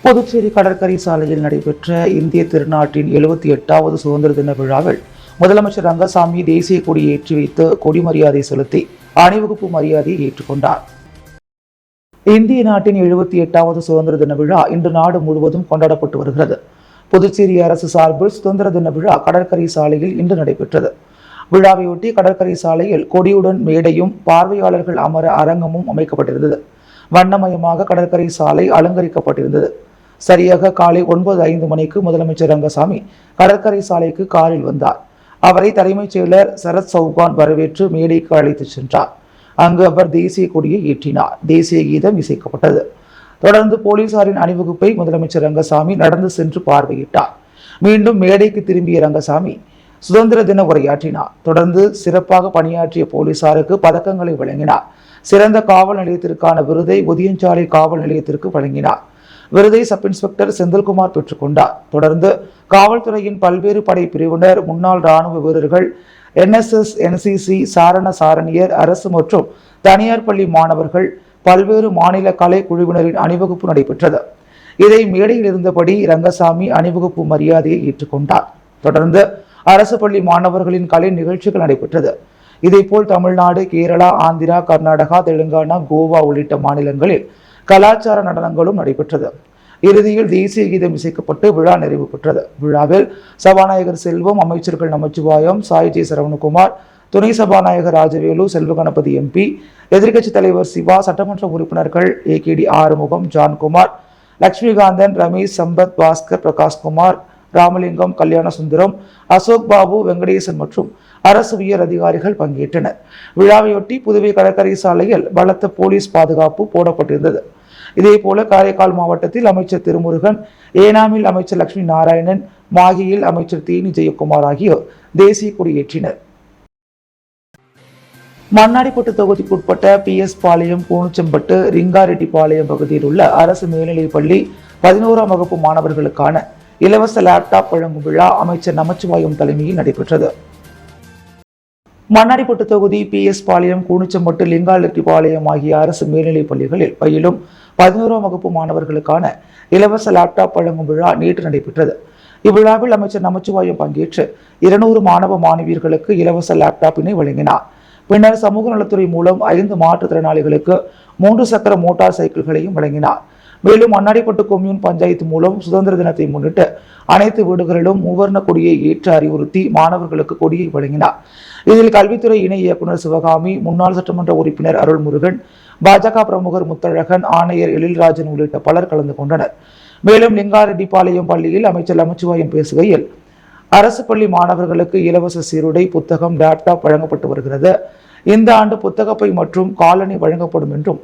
புதுச்சேரி கடற்கரை சாலையில் நடைபெற்ற இந்திய திருநாட்டின் 78வது சுதந்திர தின விழாவில் முதலமைச்சர் ரங்கசாமி தேசிய கொடியை ஏற்றி வைத்து கொடி மரியாதை செலுத்தி அணிவகுப்பு மரியாதையை ஏற்றுக்கொண்டார். இந்திய நாட்டின் 78வது சுதந்திர தின விழா இன்று நாடு முழுவதும் கொண்டாடப்பட்டு வருகிறது. புதுச்சேரி அரசு சார்பில் சுதந்திர தின விழா கடற்கரை சாலையில் இன்று நடைபெற்றது. விழாவையொட்டி கடற்கரை சாலையில் கொடியுடன் மேடையும் பார்வையாளர்கள் அமர அரங்கமும் அமைக்கப்பட்டிருந்தது. வண்ணமயமாக கடற்கரை சாலை அலங்கரிக்கப்பட்டிருந்தது. சரியாக காலை 9:05 மணிக்கு முதலமைச்சர் ரங்கசாமி கடற்கரை சாலைக்கு காரில் வந்தார். அவரை தலைமைச் செயலர் சரத் சௌகான் வரவேற்று மேடைக்கு அழைத்துச் சென்றார். அங்கு அவர் தேசிய கொடியை ஏற்றினார். தேசிய கீதம் இசைக்கப்பட்டது. தொடர்ந்து போலீசாரின் அணிவகுப்பை முதலமைச்சர் ரங்கசாமி நடந்து சென்று பார்வையிட்டார். மீண்டும் மேடைக்கு திரும்பிய ரங்கசாமி சுதந்திர தின உரையாற்றினார். தொடர்ந்து சிறப்பாக பணியாற்றிய போலீசாருக்கு பதக்கங்களை வழங்கினார். சிறந்த காவல் நிலையத்திற்கான விருதை ஒதியஞ்சாலை காவல் நிலையத்திற்கு வழங்கினார். விருதை சப் இன்ஸ்பெக்டர் செந்தில்குமார் பெற்றுக்கொண்டார். தொடர்ந்து காவல்துறையின் பல்வேறு படை பிரிவினர், முன்னாள் ராணுவ வீரர்கள், NSS, NCC, சாரண சாரணியர், அரசு மற்றும் தனியார் பள்ளி மாணவர்கள், பல்வேறு மாநில கலை குழுவினரின் அணிவகுப்பு நடைபெற்றது. இதை மேடையில் இருந்தபடி ரங்கசாமி அணிவகுப்பு மரியாதையை ஏற்றுக்கொண்டார். தொடர்ந்து அரசு பள்ளி மாணவர்களின் கலை நிகழ்ச்சிகள் நடைபெற்றது. இதேபோல் தமிழ்நாடு, கேரளா, ஆந்திரா, கர்நாடகா, தெலுங்கானா, கோவா உள்ளிட்ட மாநிலங்களில் கலாச்சார நடனங்களும் நடைபெற்றது. இறுதியில் தேசிய கீதம் இசைக்கப்பட்டு விழா நிறைவு பெற்றது. விழாவில் சபாநாயகர் செல்வம், அமைச்சர்கள் நமச்சிவாயம், சாய் ஜே சரவணகுமார், துணை சபாநாயகர் ராஜவேலு, செல்வகணபதி MP, எதிர்க்கட்சித் தலைவர் சிவா, சட்டமன்ற உறுப்பினர்கள் AKD ஆறுமுகம், ஜான்குமார், லட்சுமிகாந்தன், ரமேஷ், சம்பத், பாஸ்கர், பிரகாஷ்குமார், ராமலிங்கம், கல்யாண சுந்தரம், அசோக் பாபு, வெங்கடேசன் மற்றும் அரசு உயர் அதிகாரிகள் பங்கேற்றனர். விழாவையொட்டி புதுவை கடற்கரை சாலையில் பலத்த போலீஸ் பாதுகாப்பு போடப்பட்டிருந்தது. இதேபோல காரைக்கால் மாவட்டத்தில் அமைச்சர் திருமுருகன், ஏனாமில் அமைச்சர் லட்சுமி நாராயணன், மாகியில் அமைச்சர் தேனி ஜெயக்குமார் ஆகியோர் தேசிய கொடியேற்றினர். மண்ணாடிப்பட்டு தொகுதிக்குட்பட்ட PS பாளையம், பூணுச்சம்பட்டு, ரிங்காரெட்டிப்பாளையம் பகுதியில் உள்ள அரசு மேல்நிலைப் பள்ளி 11ஆம் வகுப்பு மாணவர்களுக்கான இலவச லேப்டாப் வழங்கும் விழா அமைச்சர் நமச்சிவாயம் தலைமையில் நடைபெற்றது. மண்ணாடிப்பட்டு தொகுதி PS பாளையம், கூணுச்சம்பட்டு, லிங்காரெட்டிப்பாளையம் ஆகிய அரசு மேல்நிலைப் பள்ளிகளில் பயிலும் 11ஆம் வகுப்பு மாணவர்களுக்கான இலவச லேப்டாப் வழங்கும் விழா நேற்று நடைபெற்றது. இவ்விழாவில் அமைச்சர் நமச்சிவாயம் பங்கேற்று 200 மாணவ மாணவியர்களுக்கு இலவச லேப்டாப்பினை வழங்கினார். பின்னர் சமூக நலத்துறை மூலம் 5 மாற்றுத்திறனாளிகளுக்கு 3 சக்கர மோட்டார் சைக்கிள்களையும் வழங்கினார். மேலும் மண்ணாடிப்பட்டு கொம்யூன் பஞ்சாயத்து மூலம் சுதந்திர தினத்தை முன்னிட்டு அனைத்து வீடுகளிலும் மூவர்ண கொடியை ஏற்ற அறிவுறுத்தி மாணவர்களுக்கு கொடியை வழங்கினார். இதில் கல்வித்துறை இணை இயக்குநர் சிவகாமி, முன்னாள் சட்டமன்ற உறுப்பினர் அருள்முருகன், பாஜக பிரமுகர் முத்தழகன், ஆணையர் எழில்ராஜன் உள்ளிட்ட பலர் கலந்து கொண்டனர். மேலும் லிங்காரெட்டிப்பாளையம் பள்ளியில் அமைச்சர் நமச்சிவாயம் பேசுகையில், அரசு பள்ளி மாணவர்களுக்கு இலவச சீருடை, புத்தகம், லேப்டாப் வழங்கப்பட்டு வருகிறது. இந்த ஆண்டு புத்தகப்பை மற்றும் காலணி வழங்கப்படும் என்றும்,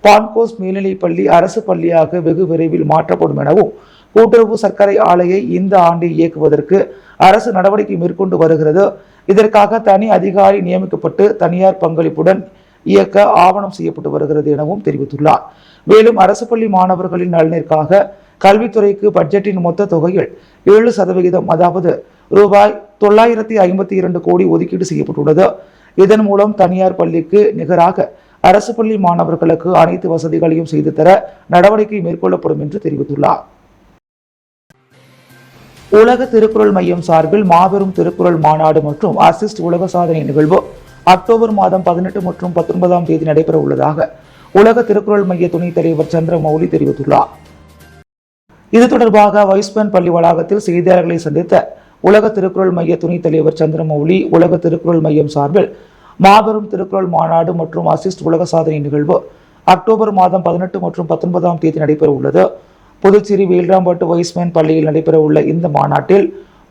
பான்கோஸ் மேல்நிலைப் பள்ளி அரசு பள்ளியாக வெகு விரைவில் மாற்றப்படும் எனவும், கூட்டுறவு சர்க்கரை ஆலையை இந்த ஆண்டு இயக்குவதற்கு அரசு நடவடிக்கை மேற்கொண்டு வருகிறது. இதற்காக தனி அதிகாரி நியமிக்கப்பட்டு தனியார் பங்களிப்புடன் இயக்க ஆவணம் செய்யப்பட்டு வருகிறது எனவும் தெரிவித்துள்ளார். மேலும் அரசு பள்ளி மாணவர்களின் நலனிற்காக கல்வித்துறைக்கு பட்ஜெட்டின் மொத்த தொகையில் 7% அதாவது ரூபாய் 952 கோடி ஒதுக்கீடு செய்யப்பட்டுள்ளது. இதன் மூலம் தனியார் பள்ளிக்கு நிகராக அரசு பள்ளி மாணவர்களுக்கு அனைத்து வசதிகளையும் செய்து தர நடவடிக்கை மேற்கொள்ளப்படும் என்று தெரிவித்துள்ளார். உலக திருக்குறள் மையம் சார்பில் மாபெரும் திருக்குறள் மாநாடு மற்றும் அசிஸ்ட் உலக சாதனை நிகழ்வு அக்டோபர் மாதம் 18 மற்றும் 19ஆம் தேதி நடைபெற உள்ளதாக உலக திருக்குறள் மைய துணைத் தலைவர் சந்திரமௌலி தெரிவித்துள்ளார். இது தொடர்பாக வைஸ்பேன் பள்ளி வளாகத்தில் செய்தியாளர்களை சந்தித்த உலக திருக்குறள் மைய துணைத் தலைவர் சந்திரமௌலி, உலக திருக்குறள் மையம் சார்பில் மாபெரும் திருக்குறள் மாநாடு மற்றும் அசிஸ்ட் உலக சாதனை நிகழ்வு அக்டோபர் மாதம் 18 மற்றும் 19ஆம் தேதி நடைபெற உள்ளது. புதுச்சேரி வேல்ராம்பட்டு வைஸ்மேன் பள்ளியில் நடைபெற உள்ள இந்த மாநாட்டில்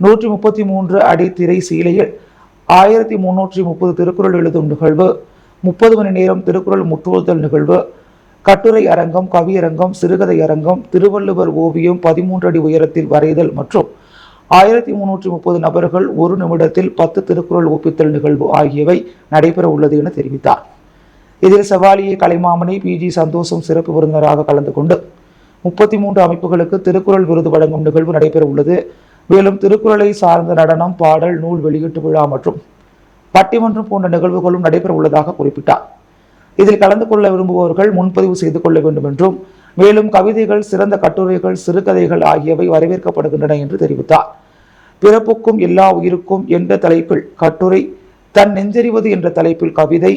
133 அடி திரை சீலையில் 1330 திருக்குறள் எழுதும் நிகழ்வு, 30 மணி நேரம் திருக்குறள் முற்றுதல் நிகழ்வு, கட்டுரை அரங்கம், கவியரங்கம், சிறுகதை அரங்கம், திருவள்ளுவர் ஓவியம் 13 அடி உயரத்தில் வரைதல் மற்றும் 1330 நபர்கள் 1 நிமிடத்தில் 10 திருக்குறள் ஒப்பித்தல் நிகழ்வு ஆகியவை நடைபெற உள்ளது என தெரிவித்தார். இதில் செவாலிய கலைமாமணி PG சந்தோஷம் சிறப்பு விருந்தினராக கலந்து கொண்டு 33 அமைப்புகளுக்கு திருக்குறள் விருது வழங்கும் நிகழ்வு நடைபெற உள்ளது. மேலும் திருக்குறளை சார்ந்த நடனம், பாடல், நூல் வெளியீட்டு விழா மற்றும் பட்டிமன்றம் போன்ற நிகழ்வுகளும் நடைபெற உள்ளதாக குறிப்பிட்டார். இதில் கலந்து கொள்ள விரும்புபவர்கள் முன்பதிவு செய்து கொள்ள வேண்டும் என்றும், மேலும் கவிதைகள், சிறந்த கட்டுரைகள், சிறுகதைகள் ஆகியவை வரவேற்கப்படுகின்றன என்று தெரிவித்தார். பிறப்புக்கும் எல்லா உயிருக்கும் என்ற தலைப்பில் கட்டுரை, தன் நெஞ்சறிவது என்ற தலைப்பில் கவிதை,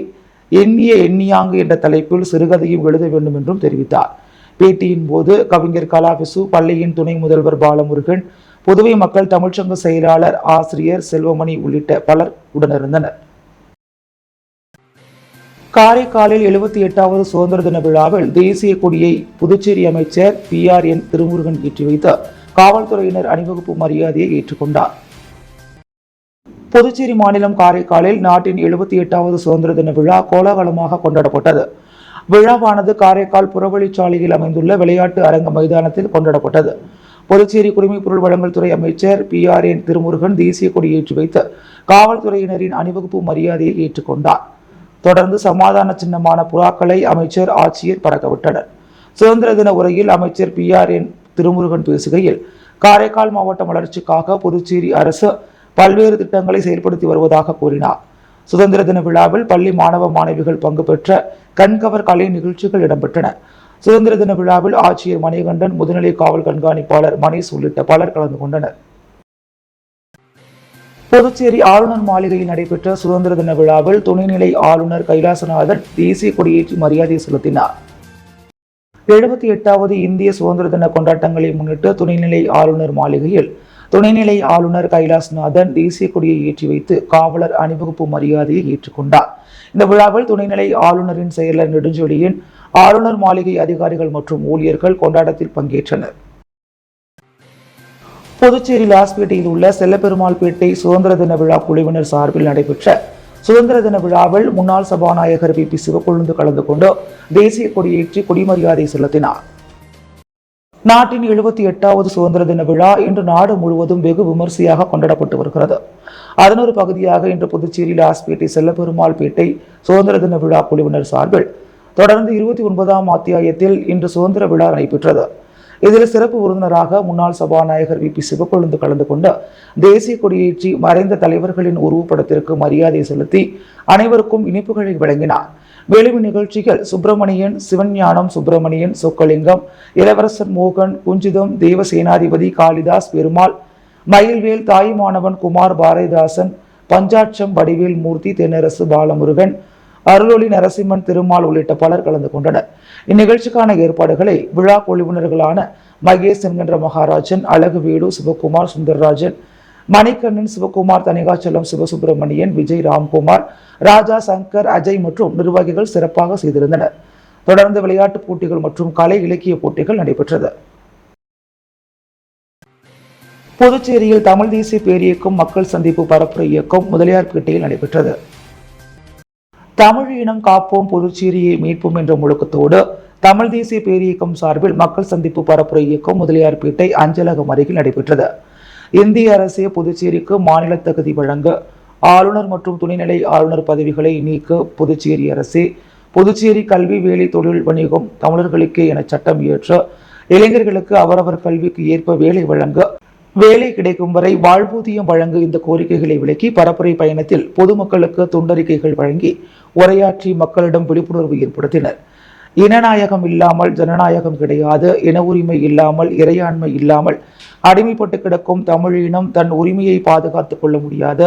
எண்ணிய எண்ணியாங்கு என்ற தலைப்பில் சிறுகதையும் எழுத வேண்டும் என்றும் தெரிவித்தார். பேட்டியின் போது கவிஞர் கலாவிசு, பள்ளியின் துணை முதல்வர் பாலமுருகன், புதுவை மக்கள் தமிழ்ச்சங்க செயலாளர் ஆசிரியர் செல்வமணி உள்ளிட்ட பலர் உடனிருந்தனர். காரைக்காலில் 78வது சுதந்திர தின விழாவில் தேசிய கொடியை புதுச்சேரி அமைச்சர் PRN திருமுருகன் ஏற்றி வைத்து காவல்துறையினர் அணிவகுப்பு மரியாதையை ஏற்றுக்கொண்டார். புதுச்சேரி மாநிலம் காரைக்காலில் நாட்டின் 78வது சுதந்திர தின விழா கோலாகலமாக கொண்டாடப்பட்டது. விழாவானது காரைக்கால் புறவழிச்சாலையில் அமைந்துள்ள விளையாட்டு அரங்க மைதானத்தில் கொண்டாடப்பட்டது. புதுச்சேரி குடிமைப்பொருள் வழங்கல் துறை அமைச்சர் PRN திருமுருகன் தேசிய கொடி ஏற்றி வைத்து காவல்துறையினரின் அணிவகுப்பு மரியாதையை ஏற்றுக்கொண்டார். தொடர்ந்து சமாதான சின்னமான புறாக்களை அமைச்சர், ஆட்சியர் பறக்கவிட்டனர். சுதந்திர தின உரையில் அமைச்சர் PRN திருமுருகன் பேசுகையில், காரைக்கால் மாவட்ட வளர்ச்சிக்காக புதுச்சேரி அரசு பல்வேறு திட்டங்களை செயல்படுத்தி வருவதாக கூறினார். சுதந்திர தின விழாவில் பள்ளி மாணவ மாணவிகள் பங்கு பெற்ற கண்கவர் கலை நிகழ்ச்சிகள் இடம்பெற்றன. சுதந்திர தின விழாவில் ஆட்சியர் மணிகண்டன், முதுநிலை காவல் கண்காணிப்பாளர் மணிஷ் உள்ளிட்ட பலர் கலந்து கொண்டனர். புதுச்சேரி ஆளுநர் மாளிகையில் நடைபெற்ற சுதந்திர தின விழாவில் துணைநிலை ஆளுநர் கைலாசநாதன் தேசிய கொடியேற்றி மரியாதை செலுத்தினார். 78வது இந்திய சுதந்திர தின கொண்டாட்டங்களை முன்னிட்டு துணைநிலை ஆளுநர் மாளிகையில் துணைநிலை ஆளுநர் கைலாசநாதன் தேசிய கொடியை ஏற்றி வைத்து காவலர் அணிவகுப்பு மரியாதையை ஏற்றுக்கொண்டார். இந்த விழாவில் துணைநிலை ஆளுநரின் செயலர் நெடுஞ்செழியன், ஆளுநர் மாளிகை அதிகாரிகள் மற்றும் ஊழியர்கள் கொண்டாட்டத்தில் பங்கேற்றனர். புதுச்சேரி லாஸ்பேட்டையில் உள்ள செல்லப்பெருமாள்பேட்டை சுதந்திர தின விழா குழுவினர் சார்பில் நடைபெற்ற சுதந்திர தின விழாவில் முன்னாள் சபாநாயகர் VP சிவக்கொழுந்து கலந்து கொண்டு தேசிய கொடியேற்றி கொடிமரியாதை செலுத்தினார். நாட்டின் 78வது சுதந்திர தின விழா இன்று நாடு முழுவதும் வெகு விமர்சையாக கொண்டாடப்பட்டு வருகிறது. அதன் ஒரு பகுதியாக இன்று புதுச்சேரி லாஸ்பேட்டை செல்லப்பெருமாள்பேட்டை சுதந்திர தின விழா குழுவினர் சார்பில் தொடர்ந்து 29ஆம் அத்தியாயத்தில் இன்று சுதந்திர விழா நடைபெற்றது. இதில் சிறப்பு விருந்தினராக முன்னாள் சபாநாயகர் VP சிவக்கொழுந்து கலந்து கொண்டு தேசிய கொடியேற்றி மறைந்த தலைவர்களின் உருவப்படத்திற்கு மரியாதை செலுத்தி அனைவருக்கும் இனிப்புகளை வழங்கினார். மேலும் இந்நிகழ்ச்சிகள் சுப்பிரமணியன், சிவஞானம் சுப்பிரமணியன், சொக்கலிங்கம், இளவரசர் மோகன், குஞ்சிதம், தேவசேனாதிபதி காளிதாஸ் பெருமாள், மயில்வேல், தாயுமானவன் குமார் பாரதிதாசன், பஞ்சாட்சம் வடிவேல் மூர்த்தி, தென்னரசு பாலமுருகன், அருளொளி நரசிம்மன் திருமால் உள்ளிட்ட பலர் கலந்து கொண்டனர். இந்நிகழ்ச்சிக்கான ஏற்பாடுகளை விழா குழுவினர்களான மகேஷ் என்கின்ற மகாராஜன், அழகுவேடு, சிவகுமார், சுந்தரராஜன், மணிகண்ணன், சிவகுமார், தனிகாச்சலம், சிவசுப்பிரமணியன், விஜய், ராம்குமார், ராஜா, சங்கர், அஜய் மற்றும் நிர்வாகிகள் சிறப்பாக செய்திருந்தனர். தொடர்ந்து விளையாட்டுப் போட்டிகள் மற்றும் கலை இலக்கிய போட்டிகள் நடைபெற்றது. புதுச்சேரியில் தமிழ் தேசிய பேரியக்கம் மக்கள் சந்திப்பு பரப்புரை இயக்கம் முதலியார்பேட்டையில் நடைபெற்றது. தமிழ் இனம் காப்போம், புதுச்சேரியை மீட்போம் என்ற முழக்கத்தோடு தமிழ் தேசிய பேரியக்கம் சார்பில் மக்கள் சந்திப்பு பரப்புரை இயக்கம் முதலியார்பேட்டை அஞ்சலகம் அருகில் நடைபெற்றது. இந்திய அரசே புதுச்சேரிக்கு மாநில தகுதி வழங்க, ஆளுநர் மற்றும் துணைநிலை ஆளுநர் பதவிகளை நீக்க புதுச்சேரி அரசே, புதுச்சேரி கல்வி, வேலை, தொழில், வணிகம் தமிழர்களுக்கே என சட்டம் இயற்ற, இளைஞர்களுக்கு அவரவர் கல்விக்கு ஏற்ப வேலை வழங்க, வேலை கிடைக்கும் வரை வாழ்வூதியம் வழங்க இந்த கோரிக்கைகளை விளக்கி பரப்புரை பயணத்தில் பொதுமக்களுக்கு துண்டறிக்கைகள் வழங்கி உரையாற்றி மக்களிடம் விழிப்புணர்வு ஏற்படுத்தினர். இனநாயகம் இல்லாமல் ஜனநாயகம் கிடையாது, இன உரிமை இல்லாமல் இறையாண்மை இல்லாமல் அடிமைப்பட்டு கிடக்கும் தமிழினம் தன் உரிமையை பாதுகாத்துக் கொள்ள முடியாது.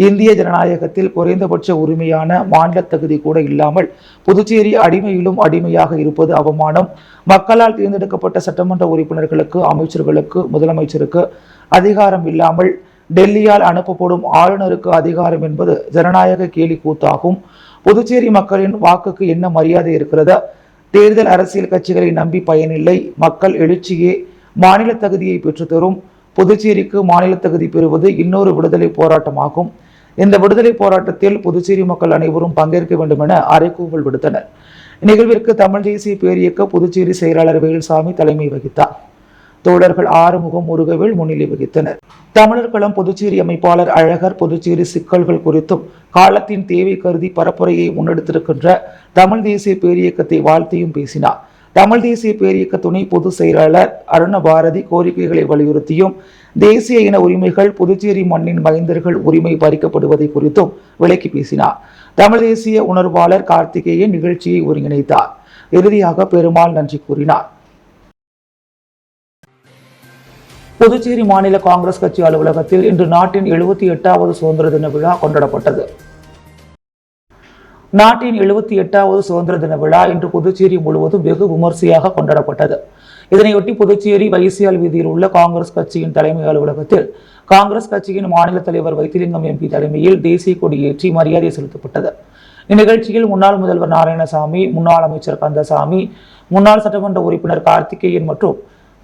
இந்திய ஜனநாயகத்தில் குறைந்தபட்ச உரிமையான மாநில தகுதி கூட இல்லாமல் புதுச்சேரி அடிமையிலும் அடிமையாக இருப்பது அவமானம். மக்களால் தேர்ந்தெடுக்கப்பட்ட சட்டமன்ற உறுப்பினர்களுக்கு, அமைச்சர்களுக்கு, முதலமைச்சருக்கு அதிகாரம் இல்லாமல் டெல்லியால் அனுப்பப்படும் ஆளுநருக்கு அதிகாரம் என்பது ஜனநாயக கேலி கூத்தாகும். புதுச்சேரி மக்களின் வாக்குக்கு என்ன மரியாதை இருக்கிறது? தேர்தல் அரசியல் கட்சிகளை நம்பி பயனில்லை. மக்கள் எழுச்சியே மாநில தகுதியை பெற்றுத்தரும். புதுச்சேரிக்கு மாநில தகுதி பெறுவது இன்னொரு விடுதலை போராட்டமாகும். இந்த விடுதலை போராட்டத்தில் புதுச்சேரி மக்கள் அனைவரும் பங்கேற்க வேண்டும் என அறைகூவல் விடுத்தனர். இந்நிகழ்விற்கு தமிழ் தேசிய பேரியக்க புதுச்சேரி செயலாளர் வேல்சாமி தலைமை வகித்தார். தோழர்கள் ஆறுமுகம், முருகவேல் முன்னிலை வகித்தனர். தமிழர் களம் புதுச்சேரி அமைப்பாளர் அழகர் புதுச்சேரி சிக்கல்கள் குறித்தும் காலத்தின் தேவை கருதி பரப்புரையை முன்னெடுத்திருக்கின்ற தமிழ் தேசிய பேரியக்கத்தை வாழ்த்தியும் பேசினார். தமிழ் தேசிய பேரியக்க துணை பொதுச் செயலாளர் அருணபாரதி கோரிக்கைகளை வலியுறுத்தியும் தேசிய இன உரிமைகள், புதுச்சேரி மண்ணின் மைந்தர்கள் உரிமை பறிக்கப்படுவதை குறித்தும் விளக்கி பேசினார். தமிழ் தேசிய உணர்வாளர் கார்த்திகேயன் நிகழ்ச்சியை ஒருங்கிணைத்தார். இறுதியாக பெருமாள் நன்றி கூறினார். புதுச்சேரி மாநில காங்கிரஸ் கட்சி அலுவலகத்தில் இன்று நாட்டின் 78வது சுதந்திர தின விழா கொண்டாடப்பட்டது. நாட்டின் 78வது சுதந்திர தின விழா இன்று புதுச்சேரி முழுவதும் வெகு விமர்சையாக கொண்டாடப்பட்டது. இதனையொட்டி புதுச்சேரி வைசியால் வீதியில் உள்ள காங்கிரஸ் கட்சியின் தலைமை அலுவலகத்தில் காங்கிரஸ் கட்சியின் மாநில தலைவர் வைத்திலிங்கம் எம்பி தலைமையில் தேசிய கொடி ஏற்றி மரியாதை செலுத்தப்பட்டது. இந்நிகழ்ச்சியில் முன்னாள் முதல்வர் நாராயணசாமி, முன்னாள் அமைச்சர் கந்தசாமி, முன்னாள் சட்டமன்ற உறுப்பினர் கார்த்திகேயன் மற்றும்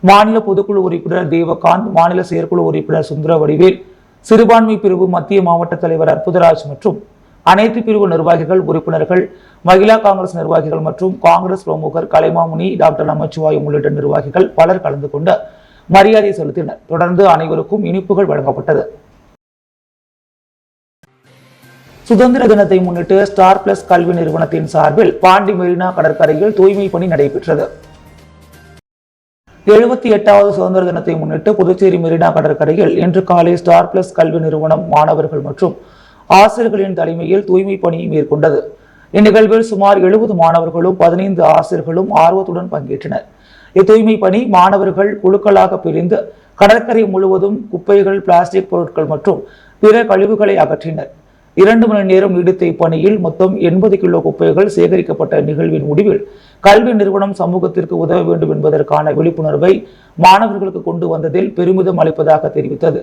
மாநில பொதுக்குழு உறுப்பினர் தேவகாந்த், மாநில செயற்குழு உறுப்பினர் சுந்தரவடிவேல், சிறுபான்மை பிரிவு மத்திய மாவட்ட தலைவர் அற்புதராஜ் மற்றும் அனைத்து பிரிவு நிர்வாகிகள், உறுப்பினர்கள், மகிழா காங்கிரஸ் நிர்வாகிகள் மற்றும் காங்கிரஸ் பிரமுகர் கலைமாமுனி, டாக்டர் நமச்சிவாயம் உள்ளிட்ட நிர்வாகிகள் பலர் கலந்து கொண்டு மரியாதை செலுத்தினர். தொடர்ந்து அனைவருக்கும் இனிப்புகள் வழங்கப்பட்டது. சுதந்திர தினத்தை முன்னிட்டு ஸ்டார் பிளஸ் கல்வி நிறுவனத்தின் சார்பில் பாண்டி மெரினா கடற்கரையில் தூய்மை பணி நடைபெற்றது. 78வது சுதந்திர தினத்தை முன்னிட்டு புதுச்சேரி மெரினா கடற்கரையில் இன்று காலை ஸ்டார் பிளஸ் கல்வி நிறுவனம் மாணவர்கள் மற்றும் ஆசிரியர்களின் தலைமையில் தூய்மை பணியை மேற்கொண்டது. இந்நிகழ்வில் சுமார் 70 மாணவர்களும் 15 ஆசிரியர்களும் ஆர்வத்துடன் பங்கேற்றனர். இத்தூய்மை பணி மாணவர்கள் குழுக்களாக பிரிந்து கடற்கரை முழுவதும் குப்பைகள், பிளாஸ்டிக் பொருட்கள் மற்றும் பிற கழிவுகளை அகற்றினர். 2 மணி நேரம் நீடித்த இப்பணியில் மொத்தம் 80 கிலோ குப்பைகள் சேகரிக்கப்பட்ட நிகழ்வின் முடிவில் கல்வி நிறுவனம் சமூகத்திற்கு உதவ வேண்டும் என்பதற்கான விழிப்புணர்வை மாணவர்களுக்கு கொண்டு வந்ததில் பெருமிதம் அளிப்பதாக தெரிவித்தது.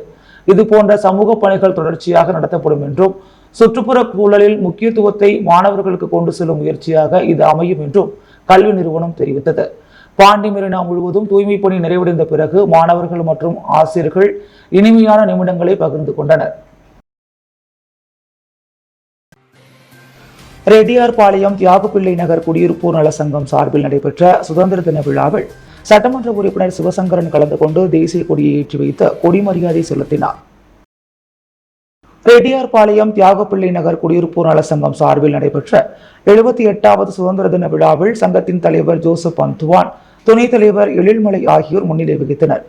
இதுபோன்ற சமூக பணிகள் தொடர்ச்சியாக நடத்தப்படும் என்றும் சுற்றுப்புற சூழலில் முக்கியத்துவத்தை மாணவர்களுக்கு கொண்டு செல்லும் முயற்சியாக இது அமையும் என்றும் கல்வி நிறுவனம் தெரிவித்தது. பாண்டி மெரினா முழுவதும் தூய்மை பணி நிறைவடைந்த பிறகு மாணவர்கள் மற்றும் ஆசிரியர்கள் இனிமையான நிமிடங்களை பகிர்ந்து கொண்டனர். ரெட்டியார்பாளையம் தியாகப்பிள்ளை நகர் குடியிருப்போர் நல சங்கம் சார்பில் நடைபெற்ற சுதந்திர தின விழாவில் சட்டமன்ற உறுப்பினர் சிவசங்கரன் கலந்து கொண்டு தேசிய கொடியை ஏற்றி வைத்து கொடி மரியாதை செலுத்தினார். ரெட்டியார்பாளையம் தியாகப்பிள்ளை நகர் குடியிருப்போர் நல சங்கம் சார்பில் நடைபெற்ற 78வது சுதந்திர தின விழாவில் சங்கத்தின் தலைவர் ஜோசப் அந்துவான், துணைத் தலைவர் எழில்மலை ஆகியோர் முன்னிலை வகித்தனர்.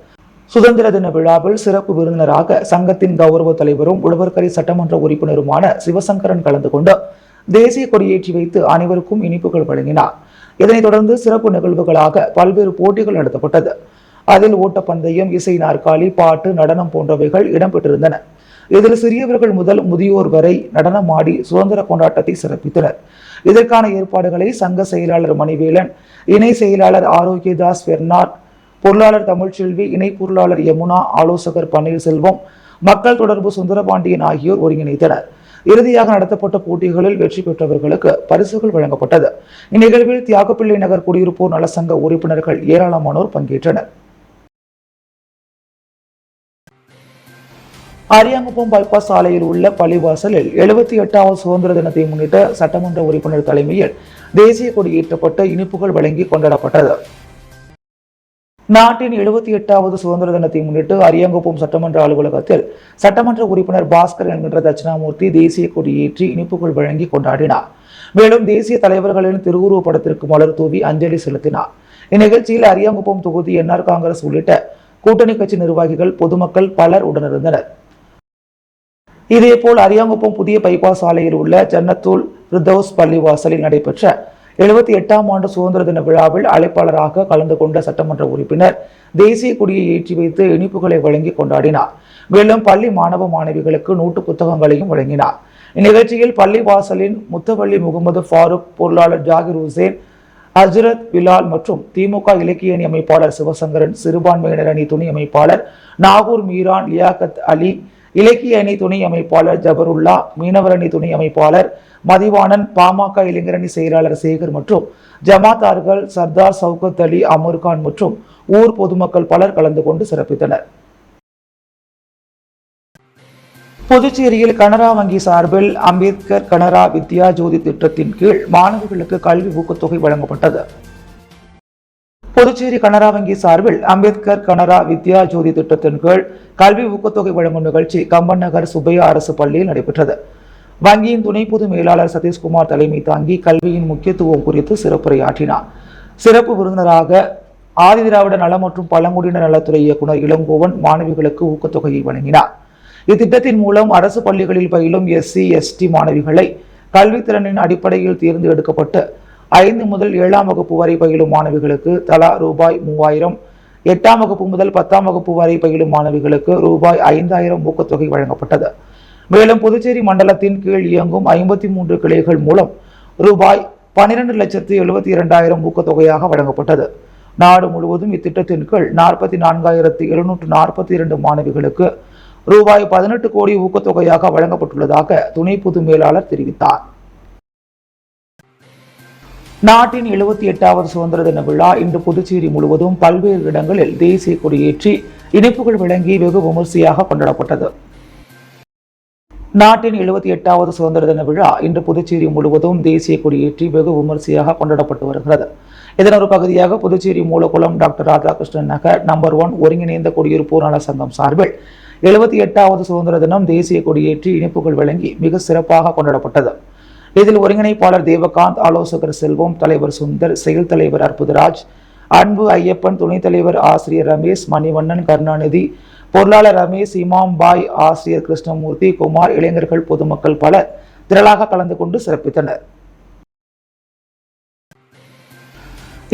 சுதந்திர தின விழாவில் சிறப்பு விருந்தினராக சங்கத்தின் கௌரவ தலைவரும் உழவர்கரை சட்டமன்ற உறுப்பினருமான சிவசங்கரன் கலந்து கொண்டு தேசிய கொடியேற்றி வைத்து அனைவருக்கும் இனிப்புகள் வழங்கினார். இதனைத் தொடர்ந்து சிறப்பு நிகழ்வுகளாக பல்வேறு போட்டிகள் நடத்தப்பட்டது. அதில் ஓட்டப்பந்தயம், இசை நாற்காலி, பாட்டு, நடனம் போன்றவைகள் இடம்பெற்றிருந்தன. இதில் சிறியவர்கள் முதல் முதியோர் வரை நடனம் ஆடி சுதந்திர கொண்டாட்டத்தை சிறப்பித்தனர். இதற்கான ஏற்பாடுகளை சங்க செயலாளர் மணிவேலன், இணை செயலாளர் ஆரோக்கியதாஸ் பெர்னார்ட், பொருளாளர் தமிழ்ச்செல்வி, இணை பொருளாளர் யமுனா, ஆலோசகர் பன்னீர்செல்வம், மக்கள் தொடர்பு சுந்தரபாண்டியன் ஆகியோர் ஒருங்கிணைத்தனர். இறுதியாக நடத்தப்பட்ட போட்டிகளில் வெற்றி பெற்றவர்களுக்கு பரிசுகள் வழங்கப்பட்டது. இந்நிகழ்வில் தியாகப்பிள்ளை நகர் குடியிருப்போர் நலசங்க உறுப்பினர்கள் ஏராளமானோர் பங்கேற்றனர். அரியாங்குப்பம் பைபாஸ் சாலையில் உள்ள பள்ளிவாசலில் 78வது சுதந்திர தினத்தை முன்னிட்டு சட்டமன்ற உறுப்பினர் தலைமையில் தேசிய கொடி ஏற்றப்பட்டு இனிப்புகள் வழங்கி கொண்டாடப்பட்டது. நாட்டின் 78வது சுதந்திர தினத்தை முன்னிட்டு அரியாங்குப்பம் சட்டமன்ற அலுவலகத்தில் சட்டமன்ற உறுப்பினர் பாஸ்கர் என்கின்ற தட்சிணாமூர்த்தி தேசிய கொடியேற்றி இனிப்புகள் வழங்கி கொண்டாடினார். மேலும் தேசிய தலைவர்களின் திருவுருவ படத்திற்கு மலர் தூவி அஞ்சலி செலுத்தினார். இந்நிகழ்ச்சியில் அரியாங்குப்பம் தொகுதி என்ஆர் காங்கிரஸ் உள்ளிட்ட கூட்டணி கட்சி நிர்வாகிகள், பொதுமக்கள் பலர் உடனிருந்தனர். இதேபோல் அரியாங்குப்பம் புதிய பைபாஸ் சாலையில் உள்ள ஜன்னத்துல் ஃபிர்தௌஸ் பள்ளிவாசலில் நடைபெற்ற 78ஆம் ஆண்டு சுதந்திர தின விழாவில் அழைப்பாளராக கலந்து கொண்ட சட்டமன்ற உறுப்பினர் தேசிய கொடியை ஏற்றி வைத்து இனிப்புகளை வழங்கி கொண்டாடினார். மேலும் பள்ளி மாணவ மாணவிகளுக்கு நோட்டு புத்தகங்களையும் வழங்கினார். இந்நிகழ்ச்சியில் பள்ளி வாசலின் முத்தவள்ளி முகமது ஃபாரூக், பொருளாளர் ஜாகிர் ஹுசேன், ஹஜ்ரத் பிலால் மற்றும் திமுக இலக்கிய அணி அமைப்பாளர் சிவசங்கரன், சிறுபான்மையினர் அணி துணை அமைப்பாளர் நாகூர் மீரான், லியாகத் அலி, இலக்கிய அணி துணை அமைப்பாளர் ஜபருல்லா, மீனவர் அணி துணை அமைப்பாளர் மதிவாணன், பாமக இளைஞரணி செயலாளர் சேகர் மற்றும் ஜமாத்தார்கள் சர்தார் சவுகத் அலி, அமர்கான் மற்றும் ஊர் பொதுமக்கள் பலர் கலந்து கொண்டு சிறப்பித்தனர். புதுச்சேரியில் கனரா வங்கி சார்பில் அம்பேத்கர் கனரா வித்யா ஜோதி திட்டத்தின் கீழ் மாணவர்களுக்கு கல்வி ஊக்கத்தொகை வழங்கப்பட்டது. புதுச்சேரி கனரா வங்கி சார்பில் அம்பேத்கர் கனரா வித்யா ஜோதி திட்டத்தின் கீழ் கல்வி ஊக்கத்தொகை வழங்கும் நிகழ்ச்சி கம்பன் நகர் சுப்பையா அரசு பள்ளியில் நடைபெற்றது. வங்கியின் துணை பொது மேலாளர் சதீஷ்குமார் தலைமை தாங்கி கல்வியின் முக்கியத்துவம் குறித்து சிறப்புரையாற்றினார். சிறப்பு விருந்தினராக ஆதிதிராவிட நல மற்றும் பழங்குடியினர் நலத்துறை இயக்குநர் இளங்கோவன் மாணவிகளுக்கு ஊக்கத்தொகையை வழங்கினார். இத்திட்டத்தின் மூலம் அரசு பள்ளிகளில் பயிலும் SC, ST மாணவிகளை கல்வித்திறனின் அடிப்படையில் தேர்ந்து எடுக்கப்பட்டு 5 முதல் 7ஆம் வகுப்பு வரை பயிலும் மாணவிகளுக்கு தலா ரூபாய் 3000, 8ஆம் வகுப்பு முதல் 10ஆம் வகுப்பு வரை பயிலும் மாணவிகளுக்கு ரூபாய் 5000 ஊக்கத்தொகை வழங்கப்பட்டது. மேலும் புதுச்சேரி மண்டலத்தின் கீழ் இயங்கும் 53 கிளைகள் மூலம் ரூபாய் 12,72,000 ஊக்கத்தொகையாக வழங்கப்பட்டது. நாடு முழுவதும் இத்திட்டத்தின் கீழ் 44,742 மாணவிகளுக்கு ரூபாய் 18 கோடி ஊக்கத்தொகையாக வழங்கப்பட்டுள்ளதாக துணை பொது மேலாளர் தெரிவித்தார். நாட்டின் 78வது சுதந்திர தின விழா இன்று புதுச்சேரி முழுவதும் பல்வேறு இடங்களில் தேசிய கொடியேற்றி இனிப்புகள் வழங்கி வெகு விமர்சையாக கொண்டாடப்பட்டது. நாட்டின் 78வது சுதந்திர தின விழா இன்று புதுச்சேரி முழுவதும் தேசிய கொடியேற்றி வெகு விமர்சையாக கொண்டாடப்பட்டு வருகிறது. இதன் ஒரு பகுதியாக புதுச்சேரி மூலக்குளம் டாக்டர் ராதாகிருஷ்ணன் நகர் நம்பர் 1 ஒருங்கிணைந்த குடியிருப்போர் நல சங்கம் சார்பில் 78வது சுதந்திர தினம் தேசிய கொடியேற்றி இனிப்புகள் வழங்கி மிக சிறப்பாக கொண்டாடப்பட்டது. இதில் ஒருங்கிணைப்பாளர் தேவகாந்த், ஆலோசகர் செல்வம், தலைவர் சுந்தர், செயல் தலைவர் அற்புதராஜ், அன்பு ஐயப்பன், துணைத் தலைவர் ஆசிரியர் ரமேஷ், மணிவண்ணன், கருணாநிதி, பொருளாளர் ரமேஷ், இமாம் பாய், ஆசிரியர் கிருஷ்ணமூர்த்தி, குமார், இளைஞர்கள், பொதுமக்கள் பலர் திரளாக கலந்து கொண்டு சிறப்பித்தனர்.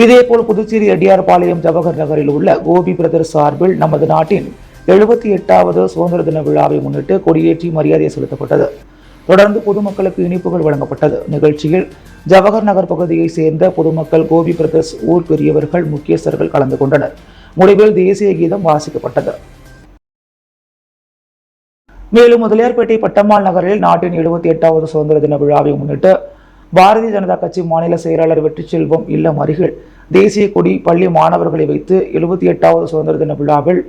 இதேபோல் புதுச்சேரி ரெட்டியார்பாளையம் ஜவஹர் நகரில் உள்ள கோபி பிரதர்ஸ் சார்பில் நமது நாட்டின் 78வது சுதந்திர தின விழாவை முன்னிட்டு கொடியேற்றி மரியாதை செலுத்தப்பட்டது. தொடர்ந்து பொதுமக்களுக்கு இனிப்புகள் வழங்கப்பட்டது. நிகழ்ச்சியில் ஜவஹர் நகர் பகுதியை சேர்ந்த பொதுமக்கள், கோபி பிரதர்ஸ் ஊர் பெரியவர்கள், முக்கியஸ்தர்கள் கலந்து கொண்டனர். முடிவில் தேசிய கீதம் வாசிக்கப்பட்டது. மேலும் முதலியார்பேட்டை பட்டம்மாள் நகரில் நாட்டின் 78வது சுதந்திர தின விழாவை முன்னிட்டு பாரதிய ஜனதா கட்சி மாநில செயலாளர் வெற்றிச்செல்வம் இல்லம் அருகில் தேசிய கொடி பள்ளி மாணவர்களை வைத்து 78வது சுதந்திர தின விழாவில்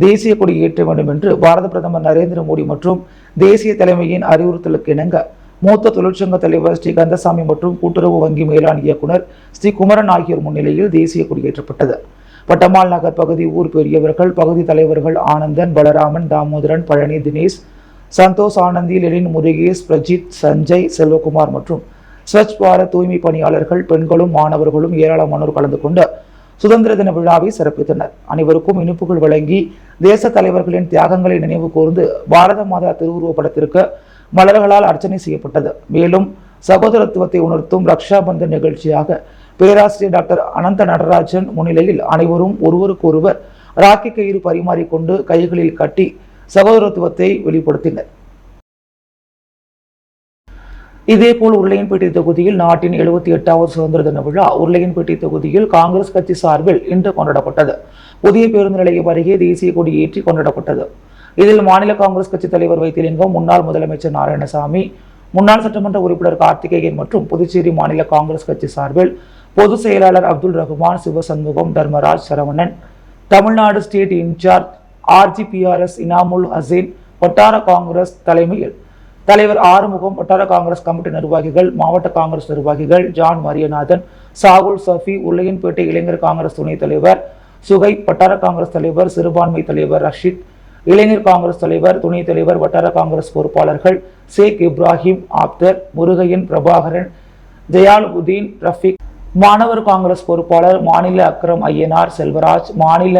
தேசிய கொடி ஏற்ற வேண்டும் என்று பாரத பிரதமர் நரேந்திர மோடி மற்றும் தேசிய தலைமையின் அறிவுறுத்தலுக்கு இணங்க மூத்த தொழிற்சங்க தலைவர் ஸ்ரீ கந்தசாமி மற்றும் கூட்டுறவு வங்கி மேலாண் இயக்குனர் ஸ்ரீ குமரன் ஆகியோர் முன்னிலையில் தேசிய கொடி ஏற்றப்பட்டது. பட்டம்மாள் நகர் பகுதி ஊர் பெரியவர்கள், பகுதி தலைவர்கள் ஆனந்தன், பலராமன், தாமோதரன், பழனி, தினேஷ், சந்தோஷ், ஆனந்தி, லெனின், முருகேஷ், பிரஜித், சஞ்சய், செல்வகுமார் மற்றும் ஸ்வச் பாரத் தூய்மை பணியாளர்கள், பெண்களும் மாணவர்களும் ஏராளமானோர் கலந்து கொண்டு சுதந்திர தின விழாவை சிறப்பித்தனர். அனைவருக்கும் இனிப்புகள் வழங்கி தேச தலைவர்களின் தியாகங்களை நினைவு கூர்ந்து பாரத மாதா திருவுருவ படத்திற்கு மலர்களால் அர்ச்சனை செய்யப்பட்டது. மேலும் சகோதரத்துவத்தை உணர்த்தும் ரக்ஷா பந்தன் நிகழ்ச்சியாக பேராசிரியர் டாக்டர் அனந்த நடராஜன் முன்னிலையில் அனைவரும் ஒருவருக்கொருவர் ராக்கி கயிறு பரிமாறிக்கொண்டு கைகளில் கட்டி சகோதரத்துவத்தை வெளிப்படுத்தினர். இதேபோல் உருளையன்பேட்டை தொகுதியில் நாட்டின் 78வது சுதந்திர தின விழா உருளையன்பேட்டை தொகுதியில் காங்கிரஸ் கட்சி சார்பில் இன்று கொண்டாடப்பட்டது. புதிய பேருந்து நிலையம் அருகே தேசிய கொடி ஏற்றி கொண்டாடப்பட்டது. இதில் மாநில காங்கிரஸ் கட்சி தலைவர் வைத்திலிங்கம், முன்னாள் முதலமைச்சர் நாராயணசாமி, முன்னாள் சட்டமன்ற உறுப்பினர் கார்த்திகேயன் மற்றும் புதுச்சேரி மாநில காங்கிரஸ் கட்சி சார்பில் பொதுச் செயலாளர் Abdul Rahman, Sivashanmugam, Dharmaraj, Saravanan, Tamil Nadu state incharge RGPRS Inamul Haseen, வட்டார காங்கிரஸ் தலைமையில் தலைவர் ஆறுமுகம், வட்டார காங்கிரஸ் கமிட்டி நிர்வாகிகள், மாவட்ட காங்கிரஸ் நிர்வாகிகள் ஜான் மரியநாதன், சாகுல் சஃபி, உருளையன்பேட்டை இளைஞர் காங்கிரஸ் துணைத் தலைவர் சுகை, வட்டார காங்கிரஸ் தலைவர், சிறுபான்மை தலைவர் ரஷீத், இளைஞர் காங்கிரஸ் தலைவர், துணைத் தலைவர், வட்டார காங்கிரஸ் பொறுப்பாளர்கள் ஷேக் இப்ராஹிம், ஆப்தர், முருகையன், பிரபாகரன், ஜயாலுதீன், ரஃபீக், மாணவர் காங்கிரஸ் பொறுப்பாளர் மாநில அக்ரம் ஐயனார், செல்வராஜ், மாநில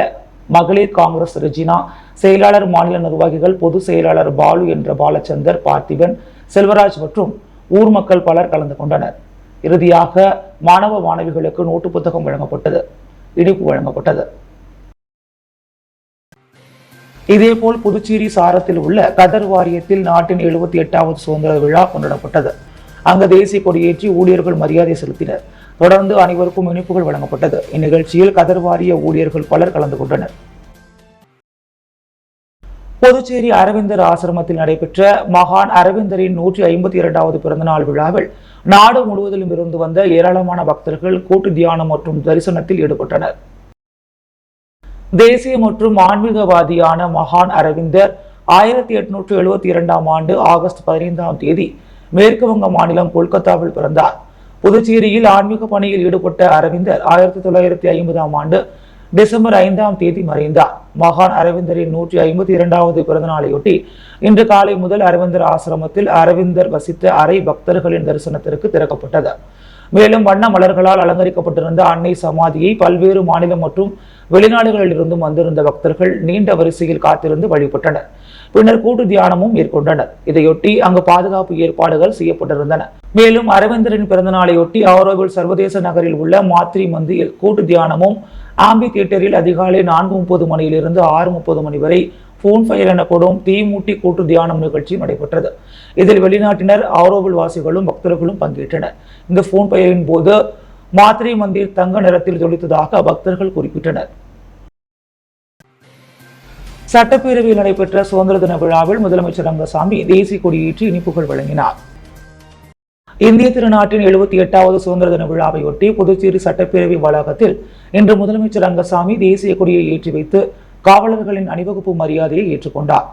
மகளிர் காங்கிரஸ் ரெஜினா, செயலாளர் மாநில நிர்வாகிகள், பொதுச் செயலாளர் பாலு என்ற பாலச்சந்தர், பார்த்திபன், செல்வராஜ் மற்றும் ஊர் மக்கள் பலர் கலந்து கொண்டனர். இறுதியாக மாணவ மாணவிகளுக்கு நோட்டு புத்தகம் வழங்கப்பட்டது, இனிப்பு வழங்கப்பட்டது. இதேபோல் புதுச்சேரி சாரத்தில் உள்ள கதர் வாரியத்தில் நாட்டின் 78வது சுதந்திர விழா கொண்டாடப்பட்டது. அங்கு தேசிய கொடியேற்றி ஊழியர்கள் மரியாதை செலுத்தினர். தொடர்ந்து அனைவருக்கும் இனிப்புகள் வழங்கப்பட்டது. இந்நிகழ்ச்சியில் கதர் வாரிய ஊழியர்கள் பலர் கலந்து கொண்டனர். புதுச்சேரி அரவிந்தர் ஆசிரமத்தில் நடைபெற்ற மகான் அரவிந்தரின் 152வது பிறந்தநாள் விழாவில் நாடு முழுவதிலும் இருந்து வந்த ஏராளமான பக்தர்கள் கூட்டு தியானம் மற்றும் தரிசனத்தில் ஈடுபட்டனர். தேசிய மற்றும் ஆன்மீகவாதியான மகான் அரவிந்தர் 1872ஆம் ஆண்டு ஆகஸ்ட் 15ஆம் தேதி மேற்கு வங்க மாநிலம் கொல்கத்தாவில் பிறந்தார். புதுச்சேரியில் ஆன்மீக பணியில் ஈடுபட்ட அரவிந்தர் 1950ஆம் ஆண்டு டிசம்பர் 5ஆம் தேதி மறைந்தார். மகான் அரவிந்தரின் 152வது பிறந்த நாளையொட்டி இன்று காலை முதல் அரவிந்தர் ஆசிரமத்தில் அரவிந்தர் வசித்த அறை பக்தர்களின் தரிசனத்திற்கு திறக்கப்பட்டது. மேலும் வண்ண மலர்களால் அலங்கரிக்கப்பட்டிருந்த அன்னை சமாதியை பல்வேறு மாநிலம் மற்றும் வெளிநாடுகளில் இருந்தும் வந்திருந்த பக்தர்கள் நீண்ட வரிசையில் காத்திருந்து வழிபட்டனர். பின்னர் கூட்டு தியானமும் மேற்கொண்டனர். இதையொட்டி அங்கு பாதுகாப்பு ஏற்பாடுகள் செய்யப்பட்டிருந்தன. மேலும் அரவிந்தரின் பிறந்த நாளையொட்டி ஆரோவில் சர்வதேச நகரில் உள்ள மாத்ரி மந்தியில் கூட்டு தியானமும் ஆம்பி தியேட்டரில் அதிகாலை 4:30 மணியிலிருந்து 6:30 மணி வரை போன் ஃபயர் எனப்படும் தீமூட்டி கூட்டு தியானம் நிகழ்ச்சி நடைபெற்றது. இதில் வெளிநாட்டினர், ஆரோவில் வாசிகளும் பக்தர்களும் பங்கேற்றனர். இந்த போன் ஃபயரின் போது மாத்ரி மந்திர் தங்க நிறத்தில் ஜொலித்ததாக பக்தர்கள் குறிப்பிட்டனர். சட்டப்பேரவையில் நடைபெற்ற சுதந்திர தின விழாவில் முதலமைச்சர் ரங்கசாமி தேசிய கொடியேற்றி இனிப்புகள் வழங்கினார். இந்திய திருநாட்டின் 78வது சுதந்திர தின விழாவையொட்டி புதுச்சேரி சட்டப்பேரவை வளாகத்தில் இன்று முதலமைச்சர் ரங்கசாமி தேசிய கொடியை ஏற்றி வைத்து காவலர்களின் அணிவகுப்பு மரியாதையை ஏற்றுக்கொண்டார்.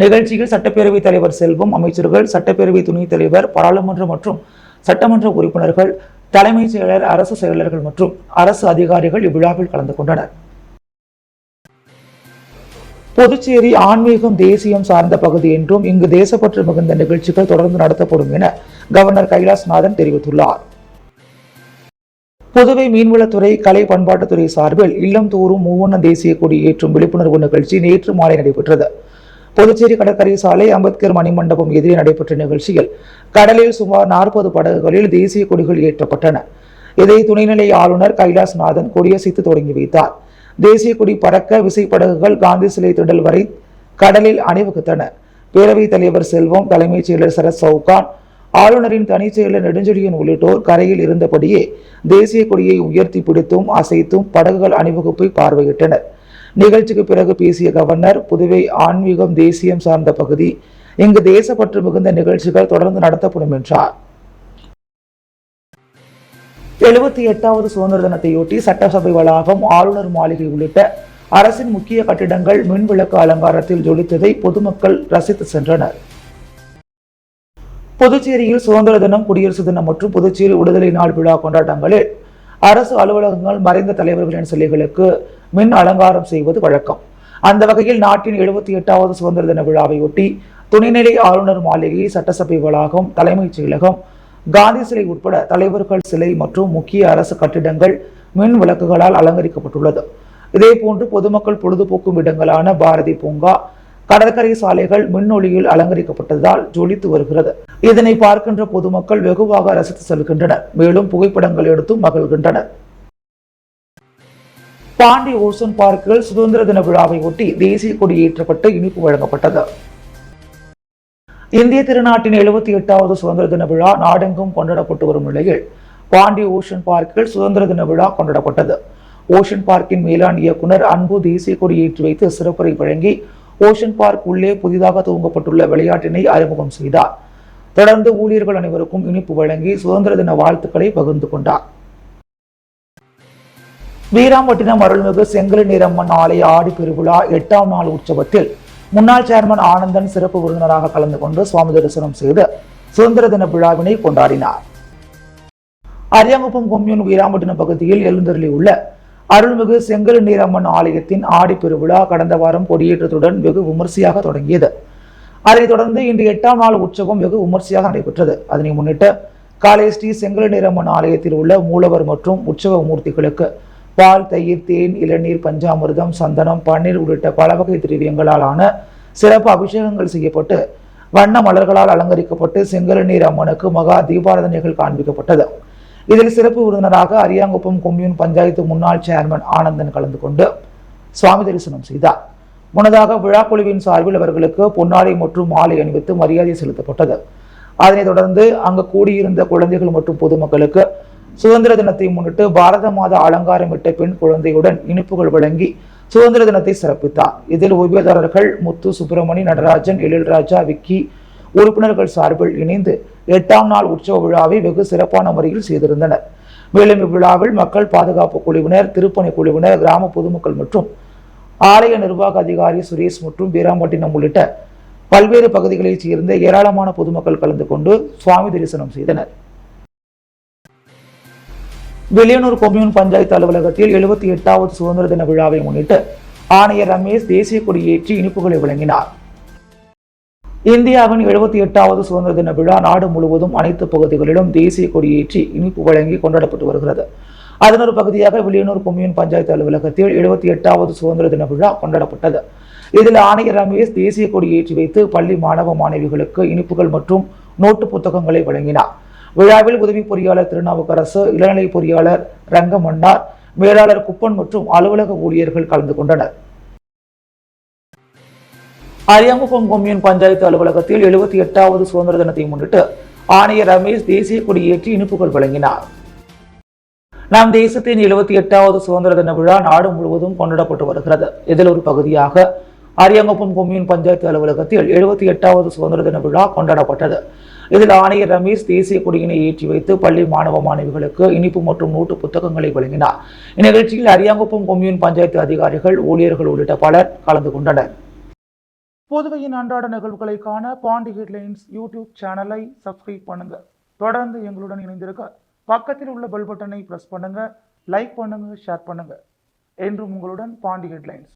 நிகழ்ச்சியில் சட்டப்பேரவைத் தலைவர் செல்வம், அமைச்சர்கள், சட்டப்பேரவை துணைத் தலைவர், பாராளுமன்ற மற்றும் சட்டமன்ற உறுப்பினர்கள், தலைமைச் செயலர், அரசு செயலர்கள் மற்றும் அரசு அதிகாரிகள் இவ்விழாவில் கலந்து கொண்டனர். புதுச்சேரி ஆன்மீகம் தேசியம் சார்ந்த பகுதி என்றும் இங்கு தேசப்பற்று மிகுந்த நிகழ்ச்சிகள் தொடர்ந்து நடத்தப்படும் என கவர்னர் கைலாஷ்நாதன் தெரிவித்துள்ளார். புதுவை மீன்வளத்துறை, கலை பண்பாட்டுத்துறை சார்பில் இல்லம் தோறும் மூவண்ண தேசிய கொடி ஏற்றும் விழிப்புணர்வு நிகழ்ச்சி நேற்று மாலை நடைபெற்றது. புதுச்சேரி கடற்கரை சாலை அம்பேத்கர் மணிமண்டபம் எதிரே நடைபெற்ற நிகழ்ச்சியில் கடலில் சுமார் 40 படகுகளில் தேசிய கொடிகள் ஏற்றப்பட்டன. இதை துணைநிலை ஆளுநர் கைலாஷ்நாதன் கொடியசைத்து தொடங்கி வைத்தார். தேசிய கொடி பறக்க விசைப்படகுகள் காந்தி சிலை திடல் வரை கடலில் அணிவகுத்தன. பேரவைத் தலைவர் செல்வம், தலைமைச் செயலர் சரத் சவுகான், ஆளுநரின் தனிச் செயலர் நெடுஞ்செழியன் உள்ளிட்டோர் கரையில் இருந்தபடியே தேசிய கொடியை உயர்த்தி பிடித்தும் அசைத்தும் படகுகள் அணிவகுப்பை பார்வையிட்டனர். நிகழ்ச்சிக்கு பிறகு பேசிய கவர்னர், புதுவை ஆன்மீகம் தேசியம் சார்ந்த பகுதி, இங்கு தேசப்பற்று மிகுந்த நிகழ்ச்சிகள் தொடர்ந்து நடத்தப்படும் என்றார். 78வது சுதந்திர தினத்தையொட்டி சட்டசபை வளாகம், ஆளுநர் மாளிகை உள்ளிட்ட அரசின் முக்கிய கட்டிடங்கள் மின்விளக்கு அலங்காரத்தில் ஜொலித்ததை பொதுமக்கள் ரசித்து சென்றனர். புதுச்சேரியில் சுதந்திர தினம், குடியரசு தினம் மற்றும் புதுச்சேரி விடுதலை நாள் விழா கொண்டாட்டங்களில் அரசு அலுவலகங்கள், மறைந்த தலைவர்களின் சிலைகளுக்கு மின் அலங்காரம் செய்வது வழக்கம். அந்த வகையில் நாட்டின் 78வது சுதந்திர தின விழாவையொட்டி துணைநிலை ஆளுநர் மாளிகை, சட்டசபை வளாகம், தலைமைச் செயலகம், காந்தி சிலை உட்பட தலைவர்கள் சிலை மற்றும் முக்கிய அரசு கட்டிடங்கள் மின் விளக்குகளால் அலங்கரிக்கப்பட்டுள்ளது. இதேபோன்று பொதுமக்கள் பொழுதுபோக்கும் இடங்களான பாரதி பூங்கா, கடற்கரை சாலைகள் மின்னொளியில் அலங்கரிக்கப்பட்டதால் ஜொலித்து வருகிறது. இதனை பார்க்கின்ற பொதுமக்கள் வெகுவாக ரசித்து செல்கின்றனர். மேலும் புகைப்படங்கள் எடுத்தும் மகிழ்கின்றனர். பாண்டி ஓசோன் பார்க்கில் சுதந்திர தின விழாவை ஒட்டி தேசிய கொடி ஏற்றப்பட்டு இனிப்பு வழங்கப்பட்டது. இந்திய திருநாட்டின் 78வது சுதந்திர தின விழா நாடெங்கும் கொண்டாடப்பட்டு வரும் நிலையில் பாண்டி ஓஷன் பார்க்கில் சுதந்திர தின விழா கொண்டாடப்பட்டது. ஓஷன் பார்க்கின் மேலாண் இயக்குனர் அன்பு தேசிய கொடி ஏற்றி வைத்து சிறப்புரை வழங்கி ஓஷன் பார்க் உள்ளே புதிதாக துவங்கப்பட்டுள்ள விளையாட்டினை அறிமுகம் செய்தார். தொடர்ந்து ஊழியர்கள் அனைவருக்கும் இனிப்பு வழங்கி சுதந்திர தின வாழ்த்துக்களை பகிர்ந்து கொண்டார். வீராம்பட்டினம் அருள்மிகு செங்கல் நீரம்மன் ஆலய ஆடி பெருவிழா 8ஆம் நாள் உற்சவத்தில் முன்னாள் சேர்மன் ஆனந்தன் சிறப்பு விருந்தினராக கலந்து கொண்டு சுவாமி தரிசனம் செய்து சுதந்திர தின விழாவினை கொண்டாடினார். அரியாங்குப்பம் கொம்யூன் வீராம்பட்டினம் பகுதியில் எழுந்தருளியுள்ள அருள்மிகு செங்கல் நீரம்மன் ஆலயத்தின் ஆடி பெருவிழா கடந்த வாரம் கொடியேற்றத்துடன் வெகு விமர்சையாக தொடங்கியது. அதைத் தொடர்ந்து இன்று 8ஆம் நாள் உற்சவம் வெகு விமர்சையாக நடைபெற்றது. அதனை முன்னிட்டு காலை ஸ்ரீ செங்கல் நீரம்மன் ஆலயத்தில் உள்ள மூலவர் மற்றும் உற்சவ மூர்த்திகளுக்கு பால், தயிர், தேன், இளநீர், பஞ்சாமிர்தம், சந்தனம், பன்னீர் உள்ளிட்ட பல வகை திரவியங்களால் ஆன சிறப்பு அபிஷேகங்கள் செய்யப்பட்டு வண்ண மலர்களால் அலங்கரிக்கப்பட்டு செங்கல் நீர் அம்மனுக்கு மகா தீபாராதனைகள் காண்பிக்கப்பட்டது. இதில் சிறப்பு விருந்தினராக அரியாங்குப்பம் கொம்யூன் பஞ்சாயத்து முன்னாள் சேர்மன் ஆனந்தன் கலந்து கொண்டு சுவாமி தரிசனம் செய்தார். முன்னதாக விழாக்குழுவின் சார்பில் அவர்களுக்கு பொன்னாடை மற்றும் மாலை அணிவித்து மரியாதை செலுத்தப்பட்டது. அதனைத் தொடர்ந்து அங்கு கூடியிருந்த குழந்தைகள் மற்றும் பொதுமக்களுக்கு சுதந்திர தினத்தை முன்னிட்டு பாரத மாதா அலங்காரமிட்ட பெண் குழந்தையுடன் இனிப்புகள் வழங்கி சுதந்திர தினத்தை சிறப்பித்தார். இதில் உபயதாரர்கள் முத்து, சுப்பிரமணி, நடராஜன், எழில்ராஜா, விக்கி உறுப்பினர்கள் சார்பில் இணைந்து 8ஆம் நாள் உற்சவ விழாவை வெகு சிறப்பான முறையில் செய்திருந்தனர். மேலும் இவ்விழாவில் மக்கள் பாதுகாப்பு குழுவினர், திருப்பணி குழுவினர், கிராம பொதுமக்கள் மற்றும் ஆலய நிர்வாக அதிகாரி சுரேஷ் மற்றும் வீராம்பட்டினம் உள்ளிட்ட பல்வேறு பகுதிகளைச் சேர்ந்த ஏராளமான பொதுமக்கள் கலந்து கொண்டு சுவாமி தரிசனம் செய்தனர். வில்லியனூர் கொம்யூன் பஞ்சாயத்து அலுவலகத்தில் 78வது சுதந்திர தின விழாவை முன்னிட்டு ஆணையர் ரமேஷ் தேசிய கொடியேற்றி இனிப்புகளை வழங்கினார். இந்தியாவின் 78வது சுதந்திர தின விழா நாடு முழுவதும் அனைத்து பகுதிகளிலும் தேசிய கொடியேற்றி இனிப்பு வழங்கி கொண்டாடப்பட்டு வருகிறது. அதன் ஒரு பகுதியாக வில்லியனூர் கொம்யூன் பஞ்சாயத்து அலுவலகத்தில் 78வது சுதந்திர தின விழா கொண்டாடப்பட்டது. இதில் ஆணையர் ரமேஷ் தேசிய கொடியேற்றி வைத்து பள்ளி மாணவ மாணவிகளுக்கு இனிப்புகள் மற்றும் நோட்டு புத்தகங்களை வழங்கினார். விழாவில் உதவி பொறியாளர் திருநாவுக்கரசு, இளநிலை பொறியாளர் ரங்கமன்னார், மேலாளர் குப்பன் மற்றும் அலுவலக ஊழியர்கள் கலந்து கொண்டனர். அரியாங்குப்பம் கொம்யூன் பஞ்சாயத்து அலுவலகத்தில் 78வது சுதந்திர தினத்தை முன்னிட்டு ஆணையர் ரமேஷ் தேசிய கொடியேற்றி இனிப்புகள் வழங்கினார். நம் தேசத்தின் 78வது சுதந்திர தின விழா நாடு முழுவதும் கொண்டாடப்பட்டு வருகிறது. இதில் ஒரு பகுதியாக அரியாங்குப்பம் கொம்யூன் பஞ்சாயத்து அலுவலகத்தில் 78வது சுதந்திர தின விழா கொண்டாடப்பட்டது. இதில் ஆணையர் ரமேஷ் தேசிய கொடியினை ஏற்றி வைத்து பள்ளி மாணவ மாணவிகளுக்கு இனிப்பு மற்றும் நோட்டு புத்தகங்களை வழங்கினார். இந்நிகழ்ச்சியில் அரியாங்குப்பம் கொம்யூன் பஞ்சாயத்து அதிகாரிகள், ஊழியர்கள் உள்ளிட்ட பலர் கலந்து கொண்டனர். புதுவையின் அன்றாட நிகழ்வுகளை காண பாண்டி ஹெட்லைன்ஸ் யூடியூப் சேனலை சப்ஸ்கிரைப் பண்ணுங்க. தொடர்ந்து எங்களுடன் இணைந்திருக்க பக்கத்தில் உள்ள பெல் பட்டனை பிரஸ் பண்ணுங்க, லைக் பண்ணுங்க, ஷேர் பண்ணுங்க. என்றும் உங்களுடன் பாண்டி ஹெட்லைன்ஸ்.